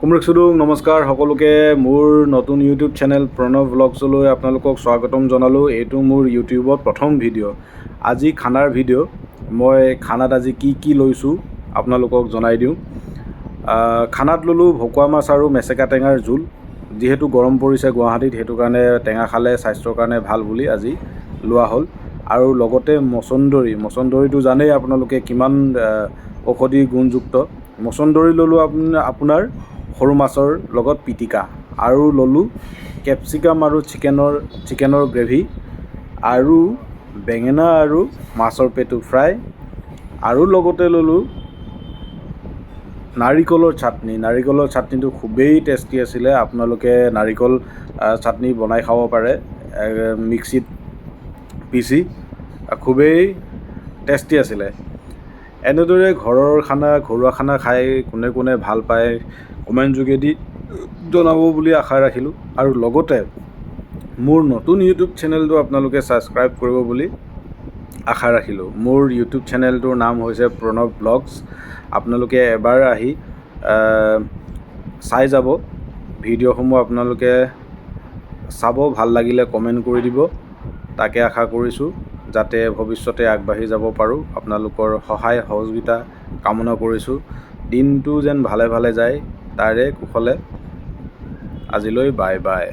কুমৰক সুদুং নমস্কাৰ সকলোকে মোৰ নতুন ইউটিউব চেনেল প্ৰণৱ ব্লগছলৈ আপোনালোকক স্বাগতম জনালোঁ। এইটো মোৰ ইউটিউবত প্ৰথম ভিডিঅ'। আজি খানাৰ ভিডিঅ'। মই খানাত আজি কি লৈছোঁ আপোনালোকক জনাই দিওঁ। খানাত ল'লোঁ ভকুৱা মাছ আৰু মেচেকা টেঙাৰ জোল। যিহেতু গৰম পৰিছে গুৱাহাটীত, সেইটো কাৰণে টেঙা খালে স্বাস্থ্যৰ কাৰণে ভাল বুলি আজি লোৱা হ'ল। আৰু লগতে মচন্দৰীটো জানেই আপোনালোকে কিমান ঔষধি গুণযুক্ত। মচন্দৰী ল'লোঁ আপোনাৰ সৰু মাছৰ লগত পিটিকা, আৰু ল'লোঁ কেপচিকাম আৰু চিকেনৰ গ্ৰেভি, আৰু বেঙেনা আৰু মাছৰ পেটু ফ্ৰাই, আৰু লগতে ল'লোঁ নাৰিকলৰ চাটনি। নাৰিকলৰ চাটনিটো খুবেই টেষ্টি আছিলে। আপোনালোকে নাৰিকল চাটনি বনাই খাব পাৰে মিক্সিত পিচি, খুবেই টেষ্টি আছিলে। এনেদৰে ঘৰুৱা খানা খাই কোনে ভাল পায় কমেণ্ট যোগেদি জনাব বুলি আশা ৰাখিলোঁ। আৰু লগতে মোৰ নতুন ইউটিউব চেনেলটো আপোনালোকে ছাবস্ক্ৰাইব কৰিব বুলি আশা ৰাখিলোঁ। মোৰ ইউটিউব চেনেলটোৰ নাম হৈছে প্ৰণৱ ব্লগছ। আপোনালোকে এবাৰ আহি চাই যাব। ভিডিঅ'সমূহ আপোনালোকে চাব, ভাল লাগিলে কমেণ্ট কৰি দিব। তাকে আশা কৰিছোঁ, যাতে ভৱিষ্যতে আগবাঢ়ি যাব পাৰোঁ। আপোনালোকৰ সহায় সহযোগিতা কামনা কৰিছোঁ। দিনটো যেন ভালে যায়, তাৰে কুশলে আজিলৈ বাই বাই।